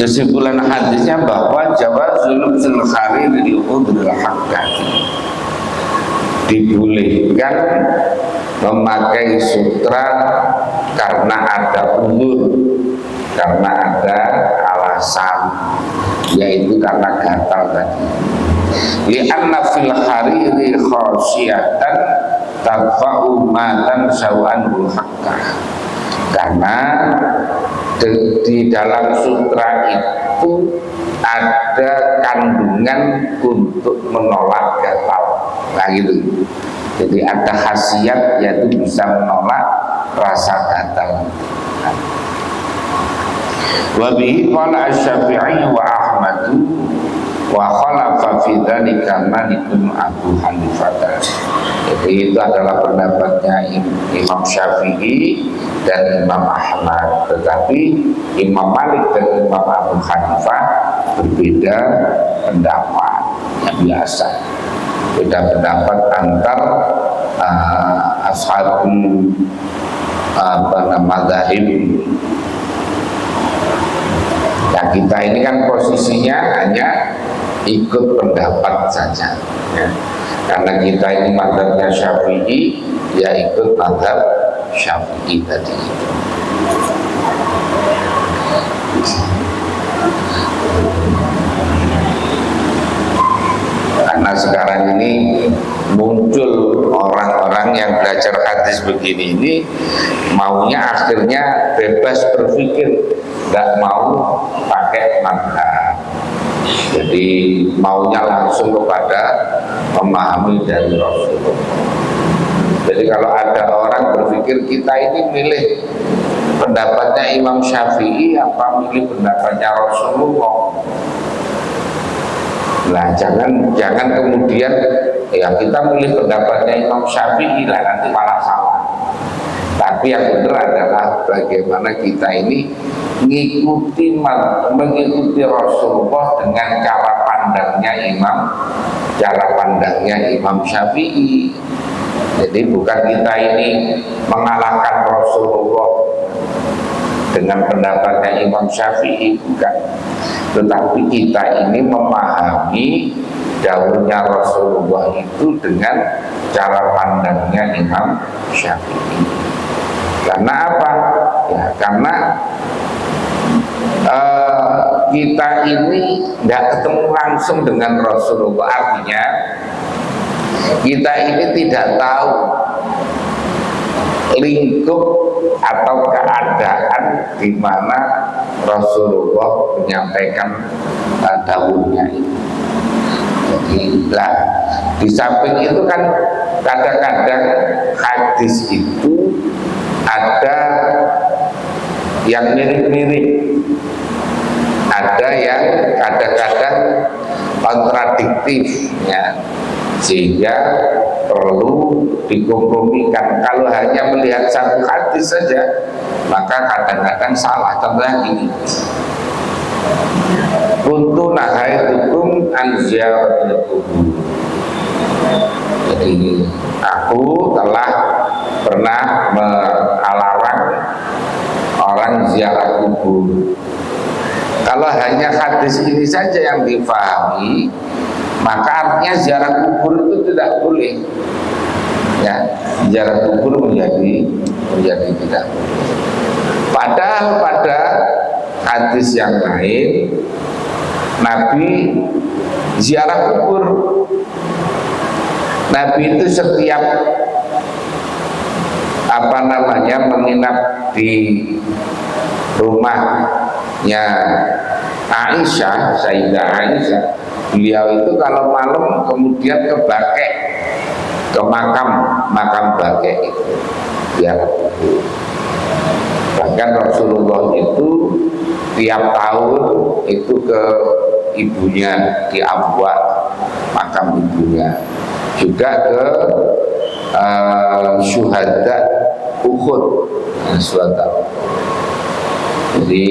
Kesimpulan hadisnya bahwa jawazul lubsul kharir lil udhril haqqati, dibolehkan memakai sutra karena ada uzur, karena ada alasan, yaitu karena gatal tadi. Li'anna fil hariri khasiyatan tadfa'u matan sawanul haqqah, karena di dalam sutra itu ada kandungan untuk menolak gatal. Nah gitu. Jadi ada khasiat yaitu bisa menolak rasa gatal. Wa bihi qala Asy-Syafi'i wa Ahmad wa khalafa fi dzalika Malikun Abu Hanifah. Jadi itu adalah pendapatnya Imam Syafi'i dan Imam Ahmad, tetapi Imam Malik dan Imam Abu Hanifah berbeda pendapat. Yang biasa beda pendapat antar ashabul madzhab. Nah kita ini kan posisinya hanya ikut pendapat saja ya. Karena kita ini mazhabnya Syafi'i, ya ikut mazhab Syafi'i tadi. Karena sekarang ini muncul orang-orang yang belajar hadis begini ini maunya akhirnya bebas berpikir, nggak mau pakai mazhab. Jadi maunya langsung kepada memahami dari Rasulullah. Jadi kalau ada orang berpikir kita ini milih pendapatnya Imam Syafi'i apa milih pendapatnya Rasulullah, nah jangan kemudian ya kita milih pendapatnya Imam Syafi'i lah nanti malah salah. Tapi yang benar adalah bagaimana kita ini mengikuti Rasulullah dengan cara pandangnya Imam Syafi'i. Jadi bukan kita ini mengalahkan Rasulullah dengan pendapatnya Imam Syafi'i, bukan. Tetapi kita ini memahami dawuhnya Rasulullah itu dengan cara pandangnya Imam Syafi'i. Karena apa? Ya karena kita ini tidak ketemu langsung dengan Rasulullah. Artinya kita ini tidak tahu lingkup atau keadaan di mana Rasulullah menyampaikan dawuhnya itu. Jadi di samping itu kan kadang-kadang hadis itu ada yang mirip-mirip, ada yang kadang-kadang kontradiktif ya, sehingga perlu dikompromikan. Kalau hanya melihat satu hadis saja maka kadang-kadang salah. Contohnya gini, kuntu nahaitukum an ziyaratil qubur. Jadi aku telah pernah melarang orang ziarah kubur. Kalau hanya hadis ini saja yang difahami, maka artinya ziarah kubur itu tidak boleh. Ya, ziarah kubur menjadi tidak boleh. Padahal pada hadis yang lain Nabi ziarah kubur. Nabi itu setiap menginap di rumahnya Aisyah, Sayyidah Aisyah, beliau itu kalau malam kemudian ke Baqi', ke makam Baqi' itu ziarah kubur. Bahkan Rasulullah itu tiap tahun itu ke ibunya di Abwa, makam ibunya, juga ke syuhada Uhud, jadi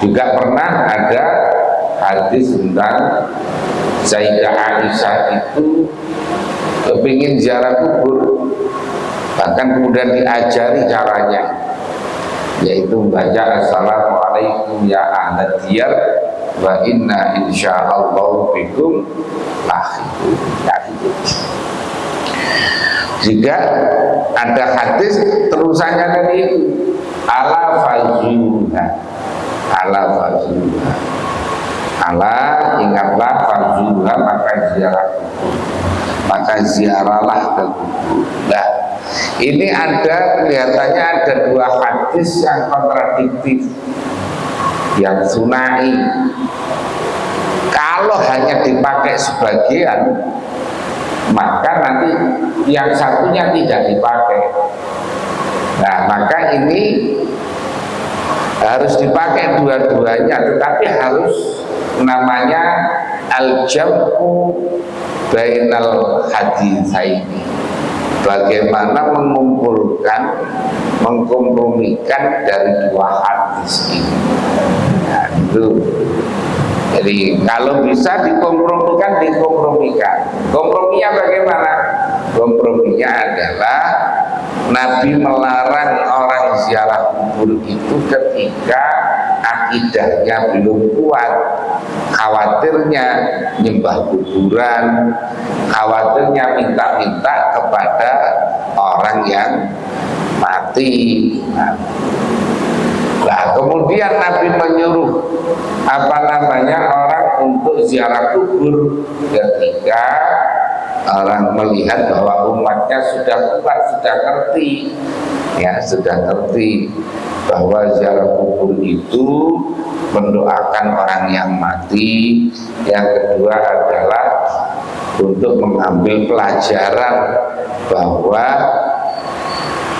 juga pernah ada hadis tentang Sayyidah Aisyah itu kepingin ziarah kubur, bahkan kemudian diajari caranya, yaitu membaca Assalamualaikum alaikum ya ahlad diyar wa inna insyaallah bikum lahiqun. Jika ada hadis terusannya tadi itu ala fazuha, ala fazuha, ala ingatlah fazuha maka ziarah kubur, maka ziarahlah ke kubur. Nah, ini ada kelihatannya ada dua hadis yang kontradiktif, yang sunai. Kalau hanya dipakai sebagian, maka nanti yang satunya tidak dipakai. Nah, maka ini harus dipakai dua-duanya, tetapi harus namanya al-jam'u bainal haditsaini. Bagaimana mengumpulkan, mengkompromikan dari dua hadis ini. Nah, itu. Jadi kalau bisa dikompromikan, dikompromikan. Komprominya bagaimana? Komprominya adalah Nabi melarang orang ziarah kubur itu ketika akidahnya belum kuat, khawatirnya nyembah kuburan, khawatirnya minta-minta kepada orang yang mati. Nah, kemudian Nabi menyuruh orang untuk ziarah kubur ketika orang melihat bahwa umatnya sudah kuat, sudah ngerti, ya sudah ngerti bahwa ziarah kubur itu mendoakan orang yang mati. Yang kedua adalah untuk mengambil pelajaran bahwa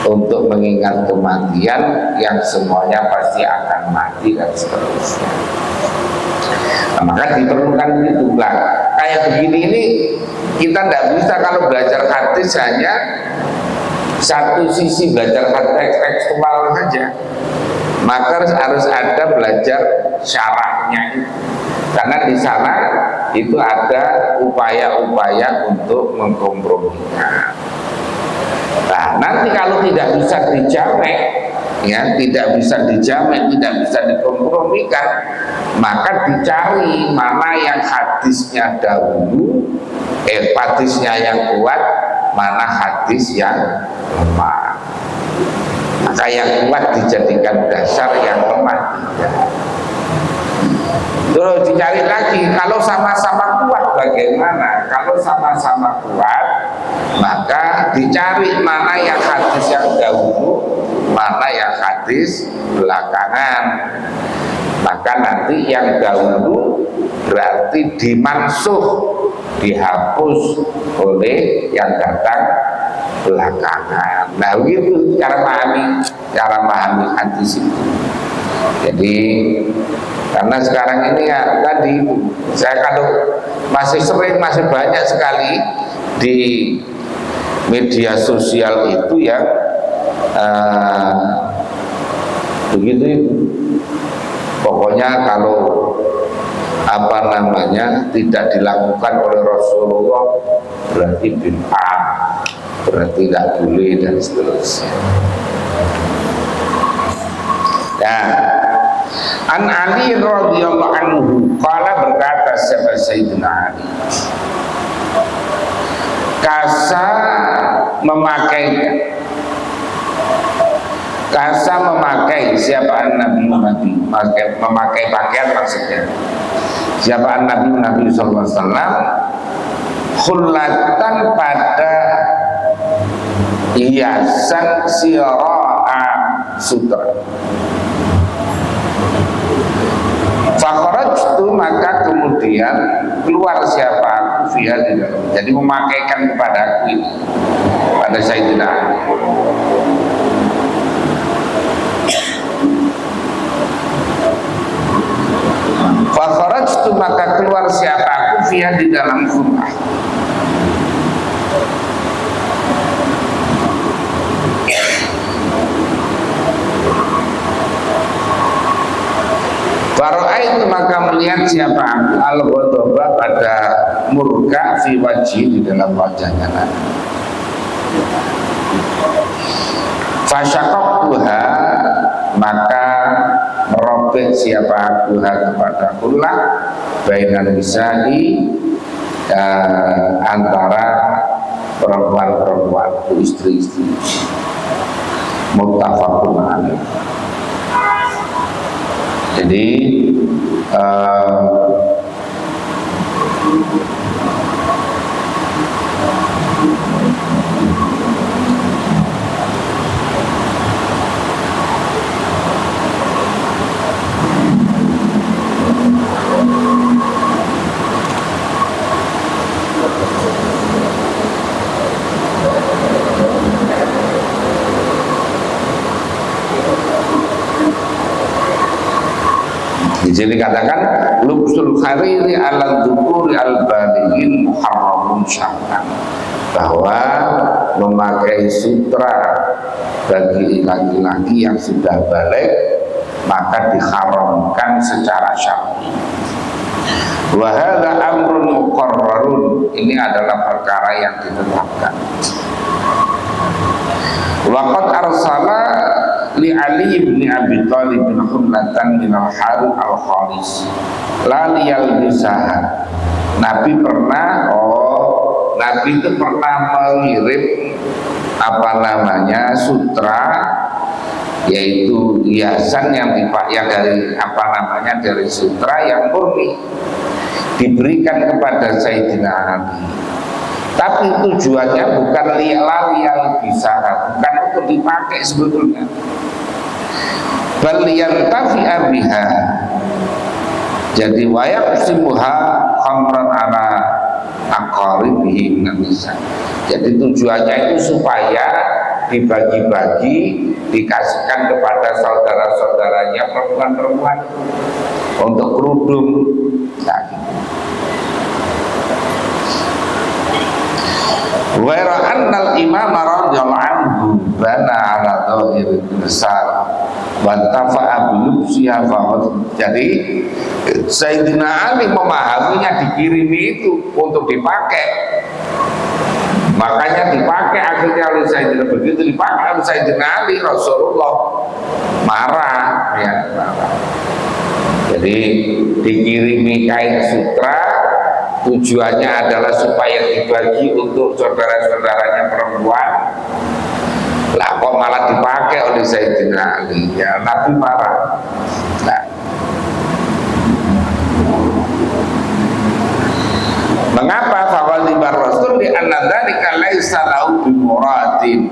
untuk mengingat kematian yang semuanya pasti akan mati dan seterusnya. Nah, maka diperlukan itu lah. Kayak begini ini kita tidak bisa kalau belajar hadis hanya satu sisi, belajar hadis tekstual saja. Maka harus ada belajar syarahnya itu. Karena di sana itu ada upaya-upaya untuk mengkompromikan. Nah, nanti kalau tidak bisa dijamek, ya tidak bisa dijamek, tidak bisa dikompromikan, maka dicari mana yang hadisnya dahulu, hadisnya yang kuat, mana hadis yang lemah. Maka yang kuat dijadikan dasar, yang lemah tidak. Terus dicari lagi, kalau sama-sama kuat bagaimana? Kalau sama-sama kuat, maka dicari mana yang hadis yang dahulu, mana yang hadis belakangan. Maka nanti yang dahulu berarti dimansuh, dihapus oleh yang datang belakangan. Nah, begitu cara memahami hadis itu. Jadi karena sekarang ini ya tadi saya kalau masih banyak sekali di media sosial itu ya begitu itu. Pokoknya kalau tidak dilakukan oleh Rasulullah berarti bid'ah, berarti tidak boleh dan seterusnya. Nah, An Ali radhiyallahu anhu qala, berkata siapa Sayyidina Ali, kasa memakai siapa Nabi memakai pakaian, maksudnya siapa Nabi sallallahu alaihi wasallam khullatan pada hiasan sira'a sutra. Fakhrajtu, maka kemudian keluar siapa aku fiha di dalam. Jadi memakaikan kepada aku ini, pada Sayyidina Ali. Fakhrajtu, maka keluar siapa aku fiha di dalam khurrah. Fara'aitu, maka melihat siapa aku al-ghadaba, pada murka fi wajhi, di dalam wajahnya Nabi. Fasyaqaqtuha, maka merobek Topik siapa aku kepada kullah bainan nisa'i, antara perempuan-perempuan itu istri-istri. Muttafaqun alaih. Jadi di sini katakan lubsul hariri ala dzukuri al balighin muharramun syar'an, bahwa memakai sutra bagi laki-laki yang sudah balik maka diharamkan secara syar'i. Wa hadza amrun muqarrarun, ini adalah perkara yang ditetapkan. Waqad arsala li Ali bin Abi Thalib bin Hullatan min al-Harith al-Khalis la liyalbisaha. Nabi itu pernah mengirim sutra, yaitu hiasan yang dari dari sutra yang murni, diberikan kepada Sayyidina Ali. Tapi tujuannya bukan liyal bisa, bukan untuk dipakai sebetulnya. Bal yantafi'a biha. Jadi wayaqsimuha khamran ala aqaribihi minan nisa. Jadi tujuannya itu supaya dibagi-bagi, dikasihkan kepada saudara-saudaranya perempuan-perempuan untuk kerudung. Wa ra'annal imam radhiyallahu anhu bana ala dhahir besar wa tafa'a bilubsiha faqad. Jadi Sayyidina Ali memahaminya dikirimi itu untuk dipakai, makanya dipakai akhirnya oleh Sayyidina, begitu dipakai oleh Sayyidina Ali, Rasulullah marah, ya marah. Jadi dikirimi kain sutra, tujuannya adalah supaya dibagi untuk saudara-saudaranya perempuan. Lah kok malah dipakai oleh Sayyidina Ali, ya Nabi marah. Nah, mengapa fawalibar Rasul di annadzalika laisa lahu bimuradin?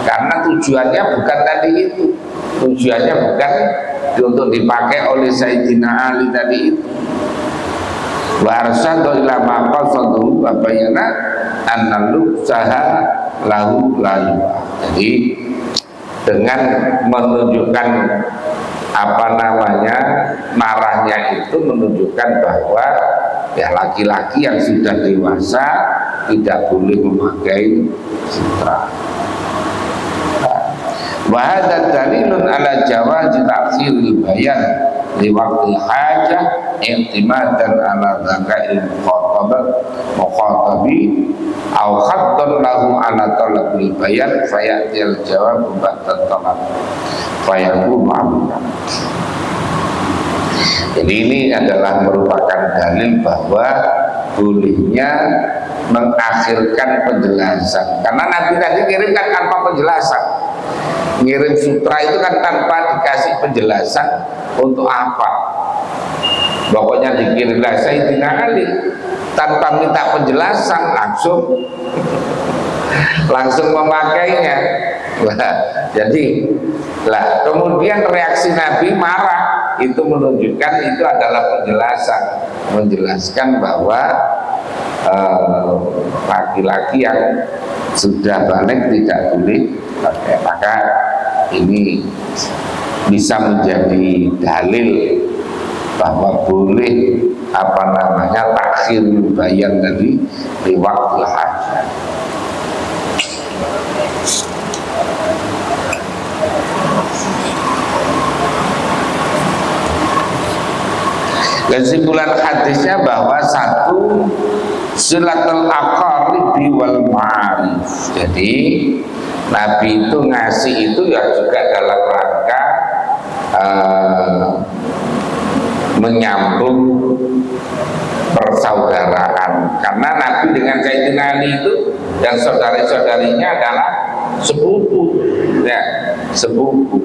Karena tujuannya bukan tadi itu. Tujuannya bukan untuk dipakai oleh Sayyidina Ali tadi itu. Wa arsadu ila ma qasadu wa bayyana anna lubsaha lahu layu. Jadi dengan menunjukkan marahnya itu menunjukkan bahwa ya laki-laki yang sudah dewasa tidak boleh memakai sutra. Wa hadza dalilun ala jawazi ta'khiril bayan li waqtil hajah i'timadan ala dzakail mukhatabi aw khattan lahu ala talabil bayan fayatil jawab ba'da talab fayakun ma'amkan. Jadi ini adalah merupakan dalil bahwa bolehnya mengakhirkan penjelasan, karena Nabi tadi kirimkan tanpa penjelasan. Ngirim sutra itu kan tanpa dikasih penjelasan untuk apa. Pokoknya dikirimlah Sayyidina Ali tanpa minta penjelasan, langsung memakainya. Jadi kemudian reaksi Nabi marah, itu menunjukkan itu adalah penjelasan, menjelaskan bahwa laki-laki yang sudah balik tidak boleh pakai. Maka ini bisa menjadi dalil bahwa boleh takhir bayan tadi di waktu hajat. Kesimpulan hadisnya bahwa satu, silatul aqaribi wal ma'arif. Jadi Nabi itu ngasih itu ya juga dalam rangka menyambung persaudaraan, karena Nabi dengan Sayyidina Ali itu dan saudara-saudarinya adalah sepupu, ya, sepupu.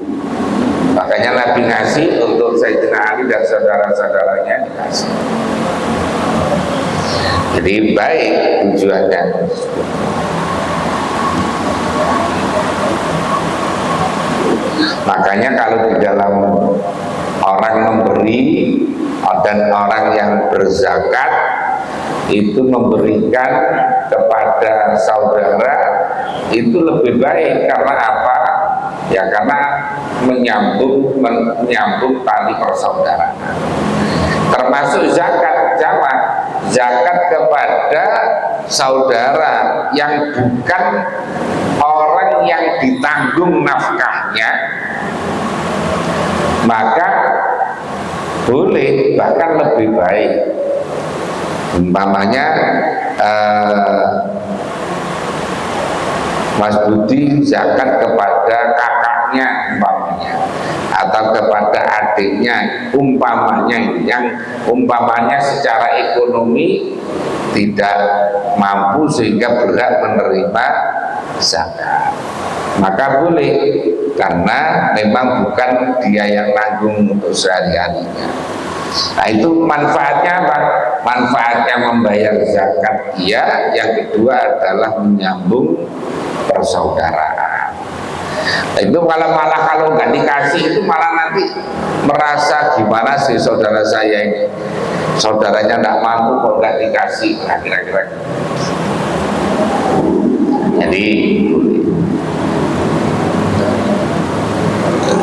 Makanya Nabi ngasih untuk Sayyidina Ali dan saudara-saudaranya dikasih. Jadi baik tujuannya. Makanya kalau di dalam orang memberi dan orang yang berzakat itu memberikan kepada saudara itu lebih baik. Karena apa? Ya karena menyambung tali persaudaraan. Termasuk zakat jamaah, zakat kepada saudara yang bukan orang yang ditanggung nafkahnya, maka boleh, bahkan lebih baik. Umpamanya Mas Budi zakat kepada kakaknya umpamanya, atau kepada adiknya umpamanya, yang umpamanya secara ekonomi tidak mampu sehingga berhak menerima zakat, maka boleh, karena memang bukan dia yang nanggung untuk sehari-harinya. Nah itu manfaatnya apa? Manfaatnya membayar zakat dia. Yang kedua adalah menyambung persaudaraan. Nah, itu kalau nggak dikasih itu malah nanti merasa gimana sih saudara saya ini, saudaranya nggak mampu kok nggak dikasih, nah, kira-kira. Jadi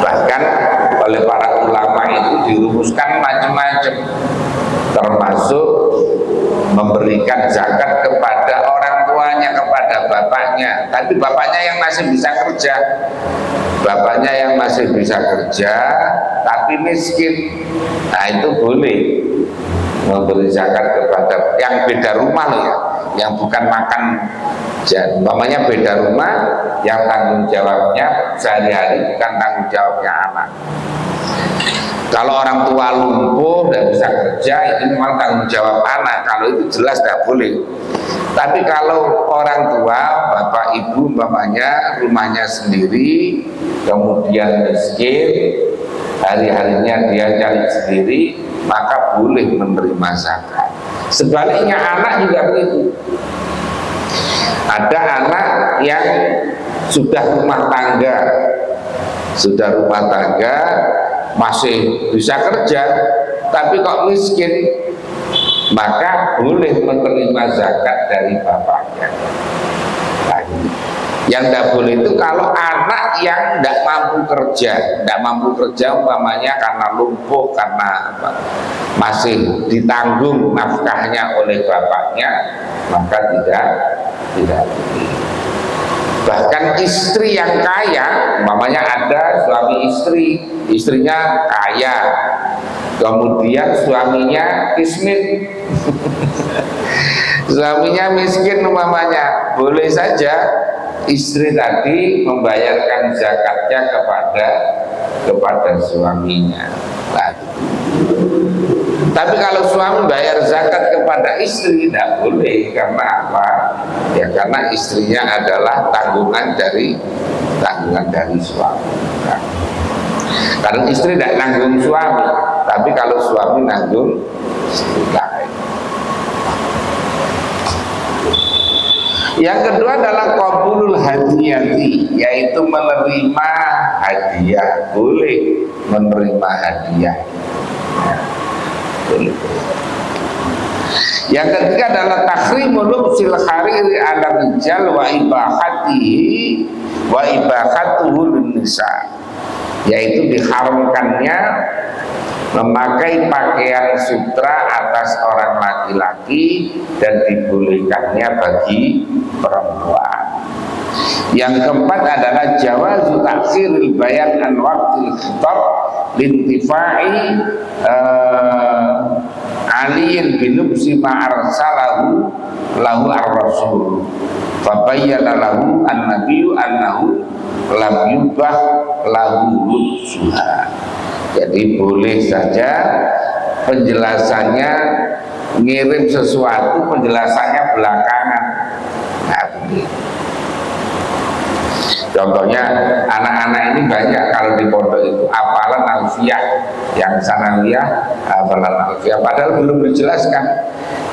bahkan oleh para ulama itu dirumuskan macam-macam, termasuk memberikan zakat kepada orang tuanya, kepada bapaknya, tapi bapaknya yang masih bisa kerja, bapaknya yang masih bisa kerja tapi miskin, nah itu boleh memberi zakat kepada yang beda rumah loh ya, yang bukan makan. Umpamanya beda rumah, yang tanggung jawabnya sehari-hari bukan tanggung jawabnya anak. Kalau orang tua lumpuh dan bisa kerja, itu memang tanggung jawab anak. Kalau itu jelas tidak boleh. Tapi kalau orang tua, bapak ibu umpamanya rumahnya sendiri, kemudian miskin, hari-harinya dia cari sendiri, maka boleh menerima zakat. Sebaliknya anak juga begitu. Ada anak yang sudah rumah tangga, masih bisa kerja, tapi kok miskin, maka boleh menerima zakat dari bapaknya. Nah, yang tidak boleh itu kalau anak yang tidak mampu kerja, umpamanya karena lumpuh, karena apa, masih ditanggung nafkahnya oleh bapaknya, maka tidak boleh. Bahkan istri yang kaya, umpamanya ada suami istri, istrinya kaya, kemudian suaminya kismin, suaminya miskin umpamanya, boleh saja istri tadi membayarkan zakatnya kepada suaminya. Tapi kalau suami bayar zakat kepada istri tidak boleh. Karena apa? Ya karena istrinya adalah tanggungan dari suami. Karena istri tidak nanggung suami, tapi kalau suami nanggung istri lain. Yang kedua adalah qabulul hadiyati, yaitu menerima hadiah. Boleh menerima hadiah. Boleh. Yang ketiga adalah tahrimul lubsil hariri ala rijal wa ibahatuhu lin-nisa, yaitu diharamkannya memakai pakaian sutra atas orang laki-laki dan dibolehkannya bagi perempuan. Yang keempat adalah jawazu takhiril bayan an waqtil khitab lintifa'i aliyin binubsi ma'arsalahu lahu ar-rasul fabayyana lahu an-nabiyyu annahu lam yubah lahu lubsuha. Jadi boleh saja penjelasannya ngirim sesuatu, penjelasannya belakangan. Nah, begitu. Contohnya anak-anak ini banyak kalau di pondok itu hafalan alfiyah, yang sanawiyah hafalan alfiyah, padahal belum dijelaskan.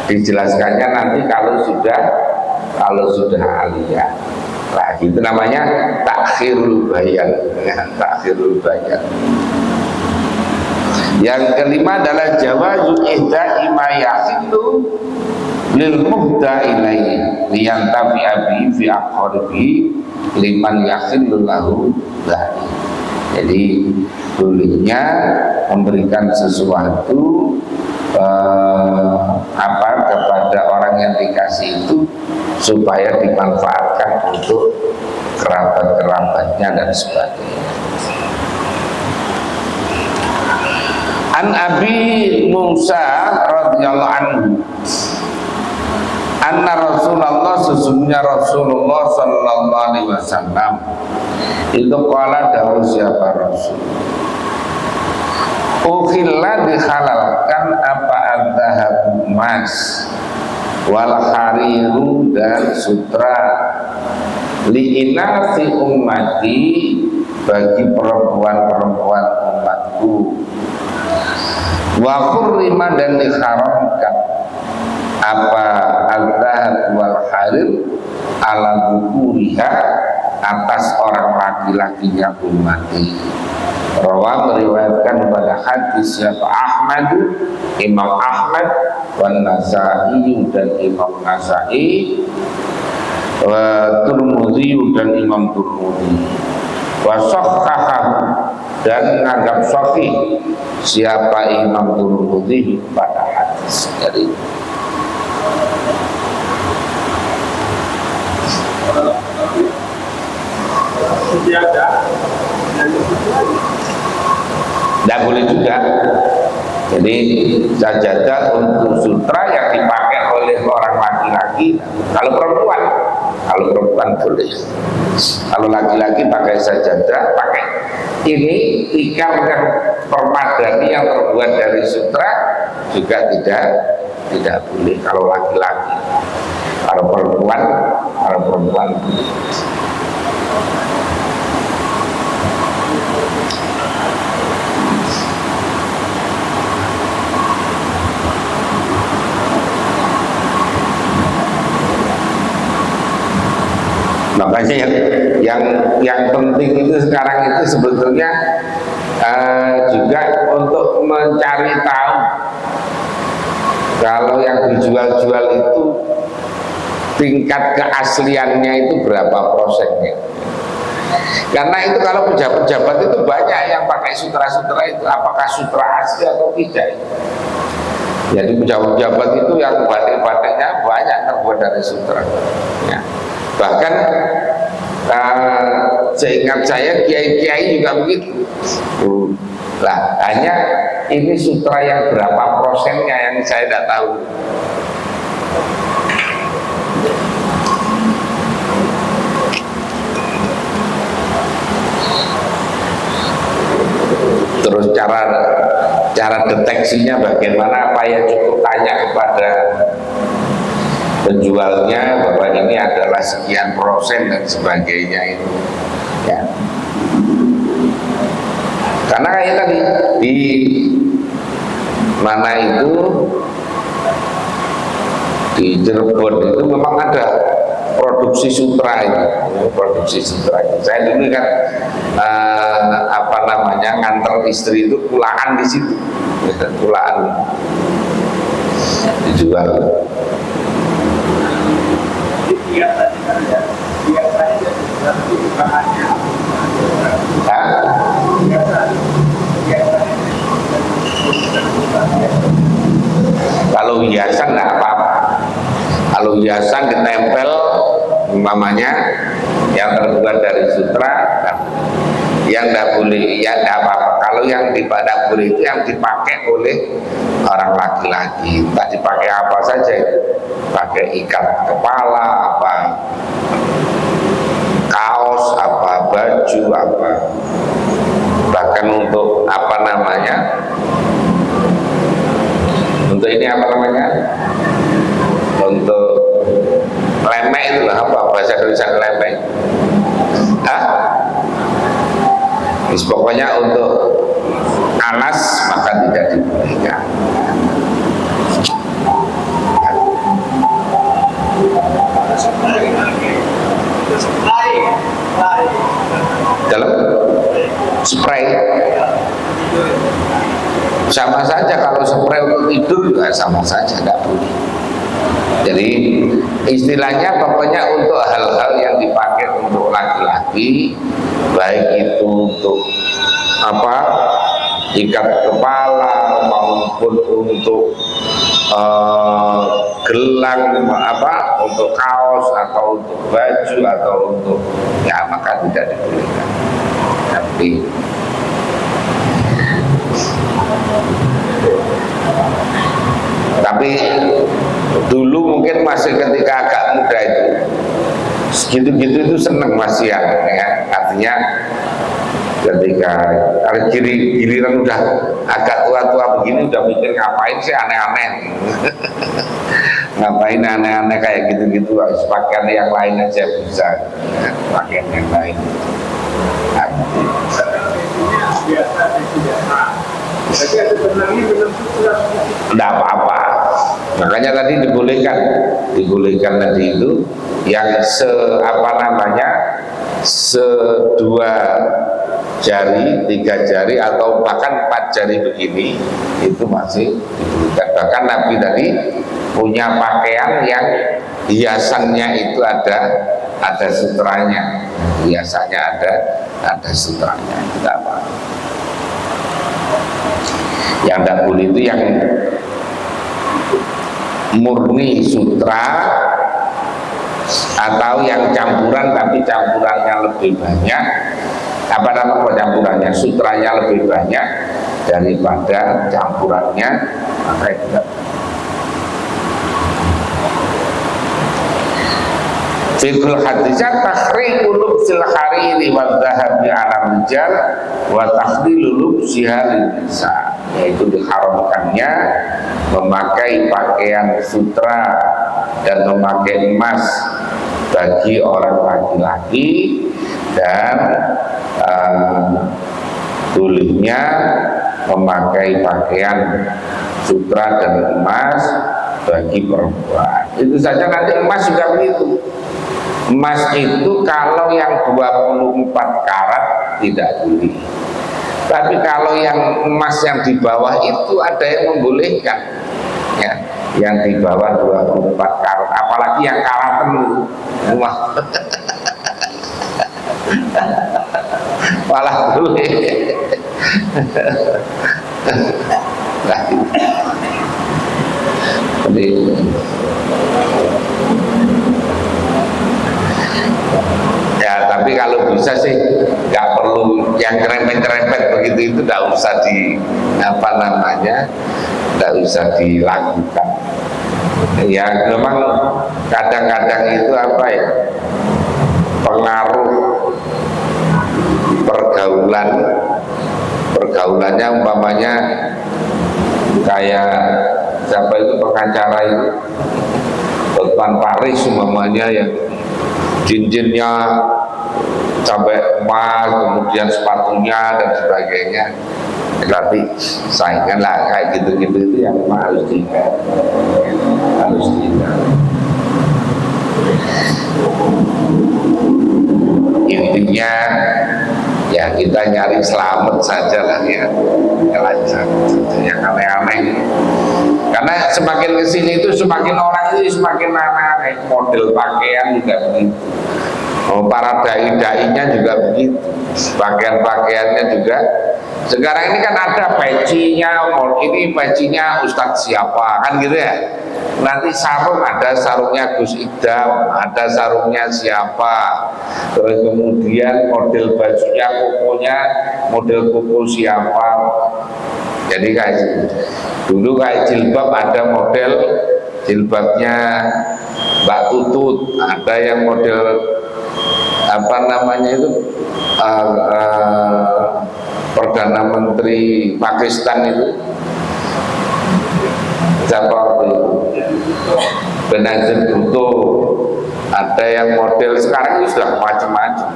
Dijelaskannya nanti kalau sudah aliyah. Nah, itu namanya takhirul bayan, takhirul bayan. Yang kelima adalah jawazu ihda'i ma yakhillu lil muhda ilaihi liyantafi'a bihi fi aqribi liman yakhillu lahu dha'i. Jadi bolehnya memberikan sesuatu kepada orang yang dikasih itu supaya dimanfaatkan untuk kerabat-kerabatnya dan sebagainya. An Abi Musa radhiyallahu anhu anna Rasulullah, sesungguhnya Rasulullah sallallahu alaihi wasallam itu qala dawuh siapa Rasul, ukhilla dihalalkan apa adzahabu emas wal hariru dan sutra li'inasi ummati bagi perempuan-perempuan umatku, wa hurrima dan diharamkan apa al-dhahab wal harir ala bukuriha atas orang laki-lakinya ummati. Rawa meriwayatkan pada hadis siapa Ahmad, Imam Ahmad, wan Nasai dan Imam Nasai, wa Tirmidzi dan Imam Tirmidzi, wa sahhahahu dan menganggap sahih siapa Imam Tirmidzi pada hadis dari tidak boleh juga. Jadi sajadah untuk sutra yang dipakai oleh orang laki-laki. Kalau perempuan boleh. Kalau laki-laki pakai sajadah, pakai ini tikar yang permadani yang terbuat dari sutra juga tidak boleh kalau laki-laki. Kalau perempuan boleh. Makanya yang penting itu sekarang itu sebetulnya juga untuk mencari tahu kalau yang dijual-jual itu tingkat keasliannya itu berapa prosentnya. Karena itu kalau pejabat-pejabat itu banyak yang pakai sutra-sutra itu, apakah sutra asli atau tidak. Jadi pejabat-pejabat itu yang batik-batiknya banyak terbuat dari sutra ya. Bahkan seingat saya kiai-kiai juga begitu. Lah hanya ini sutra yang berapa prosennya yang saya tidak tahu. Terus cara deteksinya bagaimana, apa ya, cukup tanya kepada penjualnya bahwa ini adalah sekian persen dan sebagainya itu ya. Karena kayak tadi di mana itu di Cirebon itu memang ada produksi sutra itu, Saya dulu kan nganter istri itu pulaan di situ, pulaan dijual. Kalau hiasan nggak apa-apa. Kalau hiasan ditempel umpamanya yang terbuat dari sutra, yang tidak boleh, ya tidak apa-apa. Kalau yang tidak boleh itu yang dipakai oleh orang laki-laki. Tak dipakai apa saja, pakai ikat kepala, apa kaos, apa baju, apa bahkan untuk apa namanya, untuk lemek itu lah, apa bahasa Indonesia lemek? Hah? Pokoknya untuk alas maka tidak dibolehkan. Dalam spray sama saja, kalau spray untuk tidur juga sama saja, tidak boleh. Jadi istilahnya pokoknya untuk hal-hal yang dipakai untuk laki-laki, baik itu untuk apa, ikat kepala maupun untuk gelang, apa, untuk kaos atau untuk baju atau untuk ya, maka tidak dibolehkan. Tapi dulu mungkin masih ketika agak muda itu segitu-gitu itu seneng masih ya, artinya ketika giliran udah agak tua-tua begini udah mikir ngapain sih aneh-aneh ngapain aneh-aneh kayak gitu-gitu, pakaian yang lain aja bisa, pakaian yang lain tidak apa-apa. Makanya tadi dibolehkan tadi itu yang sedua jari, 3 jari atau bahkan 4 jari begini, itu masih dibolehkan. Bahkan Nabi tadi punya pakaian yang hiasannya itu ada sutranya, hiasannya ada sutranya, tidak apa. Yang tidak boleh itu yang murni sutra atau yang campuran tapi campurannya lebih banyak, apa namanya campurannya, sutranya lebih banyak daripada campurannya, maka itu tidak. Fikul hadisnya takhriqu lubsil hariri wa dhahabi ala rijal wa takhdilu lubsiha lin nisa, yaitu diharamkannya memakai pakaian sutra dan memakai emas bagi orang laki-laki, dan bolehnya memakai pakaian sutra dan emas bagi perempuan. Itu saja. Nanti emas juga begitu. Emas itu kalau yang 24 karat tidak boleh, tapi kalau yang emas yang di bawah itu ada yang membolehkan, ya, yang di bawah 24 karat, apalagi yang karatan rumah malah boleh. Ya, tapi kalau bisa sih nggak perlu yang kerempet-kerempet begitu, itu nggak usah nggak usah dilakukan. Ya memang kadang-kadang itu apa ya, pengaruh pergaulannya, umpamanya kayak siapa itu pengacara itu, Hotman Paris umpamanya, yang cincinnya sampai emas, kemudian sepatunya dan sebagainya, tapi saingan lah kayak gitu-gitu, itu yang harus intinya ya kita nyari selamat saja lah ya, yang aneh-aneh. Karena semakin kesini itu semakin orang itu semakin aneh-aneh, model pakaian juga begitu. Para dai-dainya juga begitu, pakaian-pakaiannya juga. Sekarang ini kan ada pecinya, ini pecinya Ustadz siapa, kan gitu ya. Nanti sarung, ada sarungnya Gus Idam, ada sarungnya siapa. Terus kemudian model bajunya, kukunya, model kuku siapa. Jadi kayak dulu kayak jilbab, ada model jilbabnya Mbak Tutut, ada yang model apa namanya itu Perdana Menteri Pakistan itu Siapa waktu itu? Benazir butuh. Ada yang model sekarang ini sudah macam-macam.